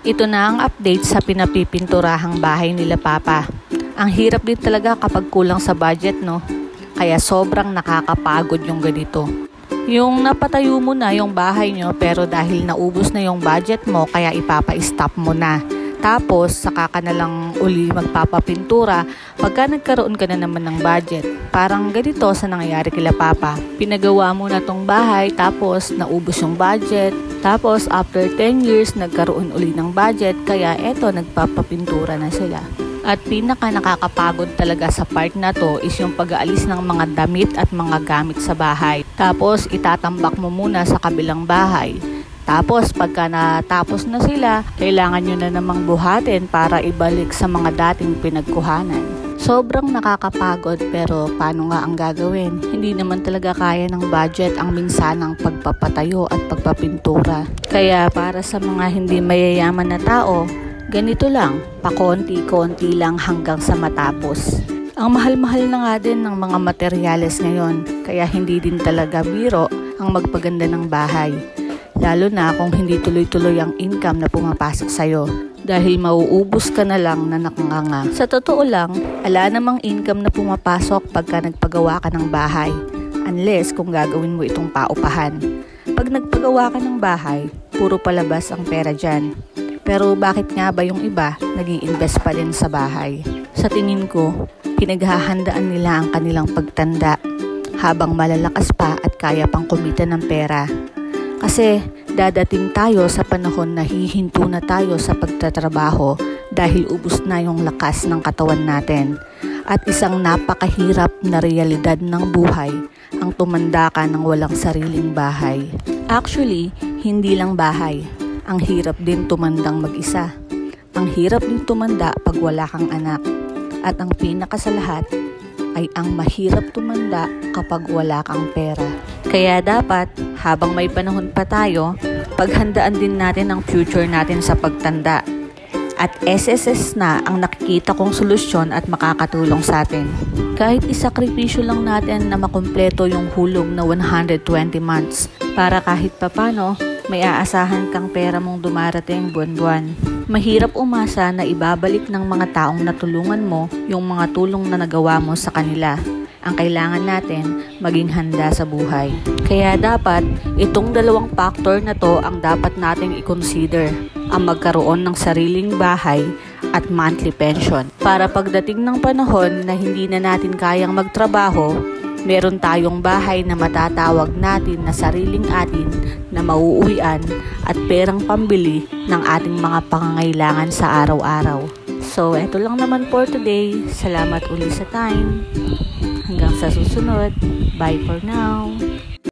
Ito na ang update sa pinapipinturahang bahay nila Papa. Ang hirap din talaga kapag kulang sa budget, no? Kaya sobrang nakakapagod yung ganito. Yung napatayo mo na yung bahay nyo pero dahil naubos na yung budget mo kaya ipapa-stop mo na. Tapos saka ka na lang uli magpapapintura pagka nagkaroon ka na naman ng budget. Parang ganito sa nangyayari kila Papa. Pinagawa mo na tong bahay tapos naubos yung budget. Tapos after 10 years nagkaroon uli ng budget kaya eto nagpapapintura na sila. At pinaka nakakapagod talaga sa part na to is yung pag-aalis ng mga damit at mga gamit sa bahay. Tapos itatambak mo muna sa kabilang bahay. Tapos pagka natapos na sila, kailangan nyo na namang buhatin para ibalik sa mga dating pinagkuhanan. Sobrang nakakapagod pero paano nga ang gagawin? Hindi naman talaga kaya ng budget ang minsanang pagpapatayo at pagpapintura. Kaya para sa mga hindi mayayaman na tao, ganito lang, pakonti-konti lang hanggang sa matapos. Ang mahal-mahal na nga din ng mga materyales ngayon, kaya hindi din talaga biro ang magpaganda ng bahay. Lalo na kung hindi tuloy-tuloy ang income na pumapasok sa'yo dahil mauubos ka na lang na nakanganga. Sa totoo lang, ala namang income na pumapasok pagka nagpagawa ka ng bahay unless kung gagawin mo itong paupahan. Pag nagpagawa ka ng bahay, puro palabas ang pera dyan. Pero bakit nga ba yung iba nag-i-invest pa din sa bahay? Sa tingin ko, pinaghahandaan nila ang kanilang pagtanda habang malalakas pa at kaya pang kumita ng pera. Kasi dadating tayo sa panahon na hihinto na tayo sa pagtatrabaho dahil ubos na yung lakas ng katawan natin. At isang napakahirap na realidad ng buhay ang tumanda ka ng walang sariling bahay. Actually, hindi lang bahay. Ang hirap din tumandang mag-isa. Ang hirap din tumanda pag wala kang anak. At ang pinaka sa lahat ay ang mahirap tumanda kapag wala kang pera. Kaya dapat, habang may panahon pa tayo, paghandaan din natin ang future natin sa pagtanda. At SSS na ang nakikita kong solusyon at makakatulong sa atin. Kahit isakripisyo lang natin na makumpleto yung hulog na 120 months para kahit papano, may aasahan kang pera mong dumarating buwan-buwan. Mahirap umasa na ibabalik ng mga taong natulungan mo yung mga tulong na nagawa mo sa kanila. Ang kailangan natin, maging handa sa buhay. Kaya dapat, itong dalawang factor na to ang dapat nating i-consider. Ang magkaroon ng sariling bahay at monthly pension. Para pagdating ng panahon na hindi na natin kayang magtrabaho, meron tayong bahay na matatawag natin na sariling atin na mauuwian at perang pambili ng ating mga pangangailangan sa araw-araw. So, eto lang naman for today. Salamat uli sa time. Hanggang sa susunod. Bye for now.